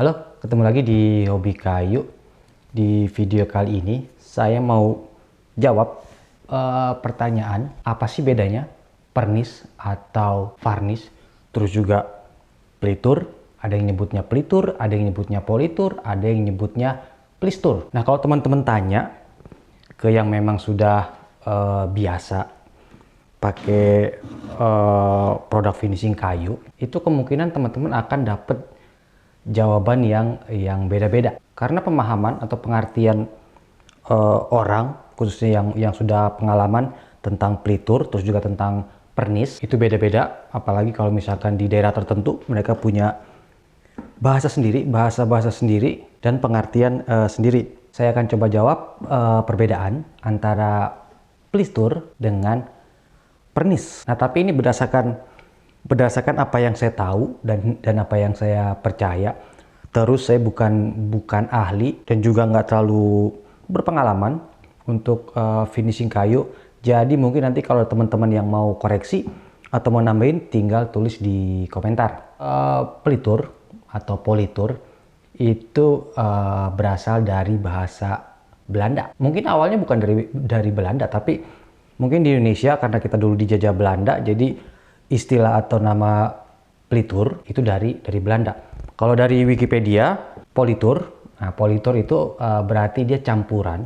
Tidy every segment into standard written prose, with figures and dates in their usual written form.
Halo, ketemu lagi di Hobi Kayu. Di video kali ini saya mau jawab pertanyaan apa sih bedanya pernis atau varnis, terus juga pelitur. Ada yang nyebutnya pelitur, ada yang nyebutnya politur, ada yang nyebutnya plistur. Nah, kalau teman-teman tanya ke yang memang sudah biasa pakai produk finishing kayu, itu kemungkinan teman-teman akan dapat jawaban yang beda-beda karena pemahaman atau pengertian orang khususnya yang sudah pengalaman tentang pelitur terus juga tentang pernis itu beda-beda. Apalagi kalau misalkan di daerah tertentu mereka punya bahasa sendiri, bahasa sendiri dan pengertian sendiri. Saya akan coba jawab perbedaan antara plistur dengan pernis. Nah, tapi ini berdasarkan apa yang saya tahu dan apa yang saya percaya. Terus saya bukan ahli dan juga nggak terlalu berpengalaman untuk finishing kayu. Jadi mungkin nanti kalau teman-teman yang mau koreksi atau mau nambahin tinggal tulis di komentar. Pelitur atau politur itu berasal dari bahasa Belanda. Mungkin awalnya bukan dari Belanda, tapi mungkin di Indonesia karena kita dulu dijajah Belanda, jadi istilah atau nama pelitur itu dari Belanda. Kalau dari Wikipedia, politur, nah politur itu berarti dia campuran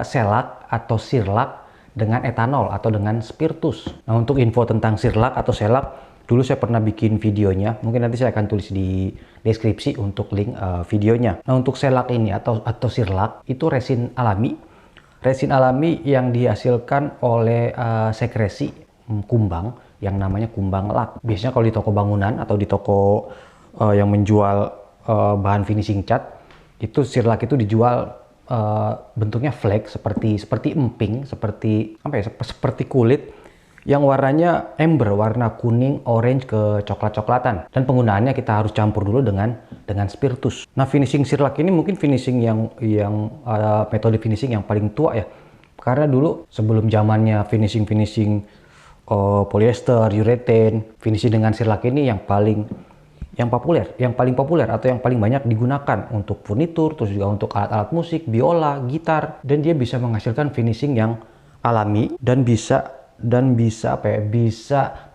selak atau sirlak dengan etanol atau dengan spiritus. Nah, untuk info tentang sirlak atau selak, dulu saya pernah bikin videonya. Mungkin nanti saya akan tulis di deskripsi untuk link videonya. Nah, untuk selak ini atau sirlak itu resin alami yang dihasilkan oleh sekresi kumbang yang namanya kumbang lak. Biasanya kalau di toko bangunan atau di toko yang menjual bahan finishing cat, itu sirlak itu dijual bentuknya flake seperti emping, seperti kulit yang warnanya ember, warna kuning, orange ke coklat-coklatan. Dan penggunaannya kita harus campur dulu dengan spiritus. Nah, finishing sirlak ini mungkin finishing yang metode finishing yang paling tua ya. Karena dulu sebelum zamannya finishing polyester, urethane, finishing dengan sirlak ini yang paling populer atau yang paling banyak digunakan untuk furnitur, terus juga untuk alat-alat musik, biola, gitar, dan dia bisa menghasilkan finishing yang alami dan bisa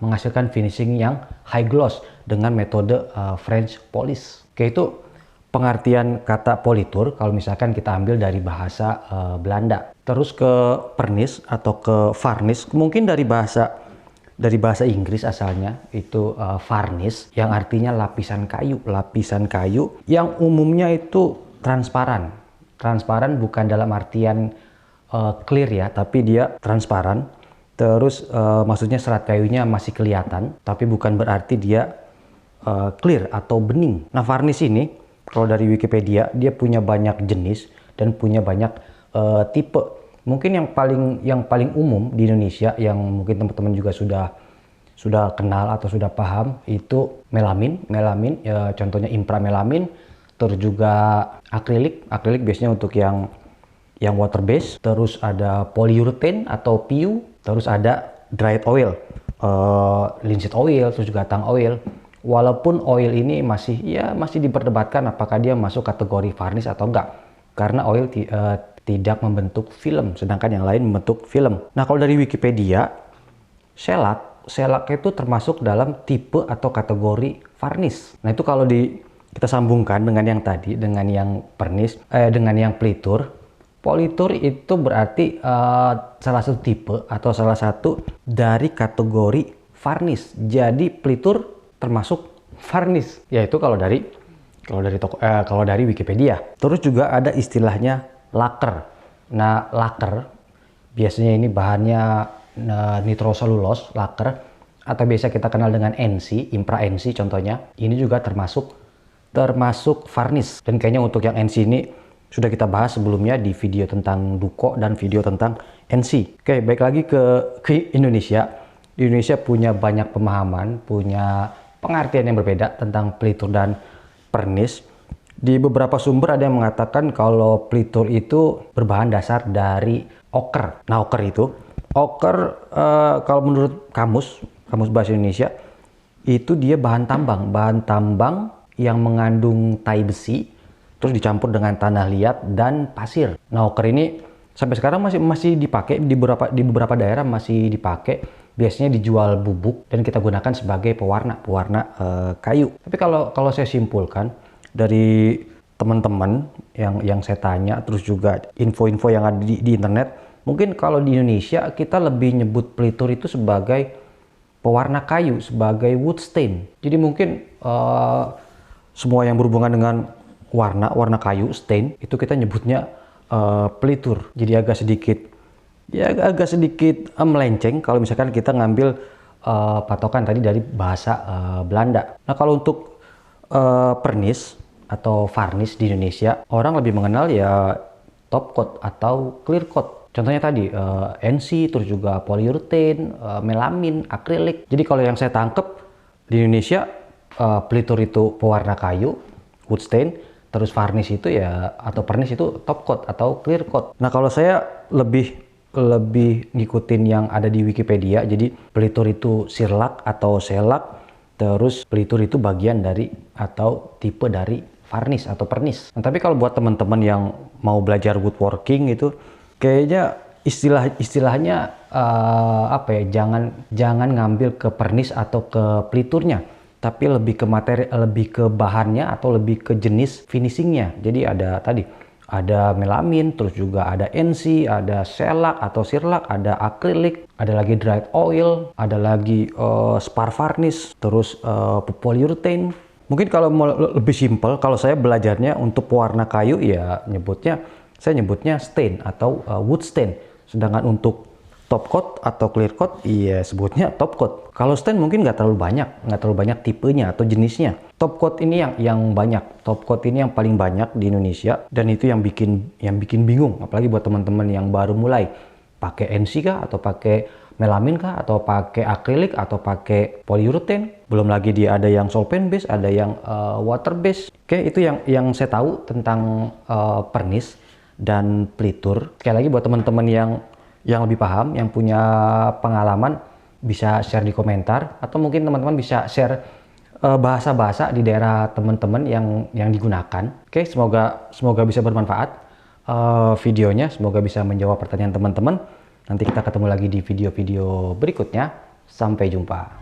menghasilkan finishing yang high gloss dengan metode French polish. Oke, itu pengertian kata politur kalau misalkan kita ambil dari bahasa Belanda. Terus ke pernis atau ke varnis, mungkin dari bahasa Inggris asalnya, itu varnish yang artinya lapisan kayu yang umumnya itu transparan bukan dalam artian clear ya, tapi dia transparan. Terus maksudnya serat kayunya masih kelihatan, tapi bukan berarti dia clear atau bening. Nah, varnish ini kalau dari Wikipedia dia punya banyak jenis dan punya banyak tipe. Mungkin yang paling umum di Indonesia yang mungkin teman-teman juga sudah kenal atau sudah paham itu melamin ya, contohnya impramelamin. Terus juga akrilik biasanya untuk yang water base. Terus ada polyurethane atau PU. Terus ada dried oil, linseed oil, terus juga tang oil. Walaupun oil ini masih diperdebatkan apakah dia masuk kategori varnish atau enggak, karena oil tidak membentuk film, sedangkan yang lain membentuk film. Nah, kalau dari Wikipedia, selak itu termasuk dalam tipe atau kategori varnish. Nah, itu kalau kita sambungkan dengan yang tadi, dengan yang pernis, dengan yang pelitur. Politur itu berarti salah satu tipe atau salah satu dari kategori varnish. Jadi pelitur termasuk varnish. Yaitu kalau dari Wikipedia. Terus juga ada istilahnya laker. Nah, laker biasanya ini bahannya nitroselulose, laker, atau biasa kita kenal dengan NC, Impra NC contohnya. Ini juga termasuk varnish. Dan kayaknya untuk yang NC ini sudah kita bahas sebelumnya di video tentang Duco dan video tentang NC. Oke, baik lagi ke Indonesia. Di Indonesia punya banyak pemahaman, punya pengertian yang berbeda tentang pelitur dan pernis. Di beberapa sumber ada yang mengatakan kalau pelitur itu berbahan dasar dari oker. Nah, oker kalau menurut kamus bahasa Indonesia itu dia bahan tambang yang mengandung tai besi, terus dicampur dengan tanah liat dan pasir. Nah, oker ini sampai sekarang masih dipakai di beberapa daerah, masih dipakai. Biasanya dijual bubuk dan kita gunakan sebagai pewarna kayu. Tapi kalau saya simpulkan dari teman-teman yang saya tanya, terus juga info-info yang ada di internet, mungkin kalau di Indonesia kita lebih nyebut pelitur itu sebagai pewarna kayu, sebagai wood stain. Jadi mungkin semua yang berhubungan dengan warna kayu, stain, itu kita nyebutnya pelitur. Jadi agak sedikit melenceng kalau misalkan kita ngambil patokan tadi dari bahasa Belanda. Nah, kalau untuk pernis atau varnish di Indonesia, orang lebih mengenal ya top coat atau clear coat. Contohnya tadi NC, terus juga polyurethane, melamin, akrilik. Jadi kalau yang saya tangkep di Indonesia, pelitur itu pewarna kayu, wood stain, terus varnish itu ya, atau pernis itu top coat atau clear coat. Nah, kalau saya lebih ngikutin yang ada di Wikipedia. Jadi pelitur itu sirlak atau selak, terus pelitur itu bagian dari atau tipe dari varnish atau pernis. Nah, tapi kalau buat teman-teman yang mau belajar woodworking itu kayaknya istilahnya jangan ngambil ke pernis atau ke peliturnya, tapi lebih ke materi, lebih ke bahannya atau lebih ke jenis finishingnya. Jadi ada melamin, terus juga ada NC, ada selak atau sirlak, ada akrilik, ada lagi dried oil, ada lagi spar varnish, terus polyurethane. Mungkin kalau mau lebih simpel, kalau saya belajarnya untuk pewarna kayu ya saya nyebutnya stain atau wood stain. Sedangkan untuk top coat atau clear coat, iya sebutnya top coat. Kalau stain mungkin nggak terlalu banyak tipenya atau jenisnya. Top coat ini yang banyak. Top coat ini yang paling banyak di Indonesia, dan itu yang bikin bingung. Apalagi buat teman-teman yang baru mulai pakai NC kah, atau pakai melamin kah, atau pakai akrilik, atau pakai polyurethane. Belum lagi dia ada yang solvent base, ada yang water base. Oke, itu yang saya tahu tentang pernis dan pelitur. Sekali lagi buat teman-teman yang lebih paham, yang punya pengalaman, bisa share di komentar, atau mungkin teman-teman bisa share bahasa-bahasa di daerah teman-teman yang digunakan. Oke, semoga bisa bermanfaat videonya, semoga bisa menjawab pertanyaan teman-teman. Nanti kita ketemu lagi di video-video berikutnya. Sampai jumpa.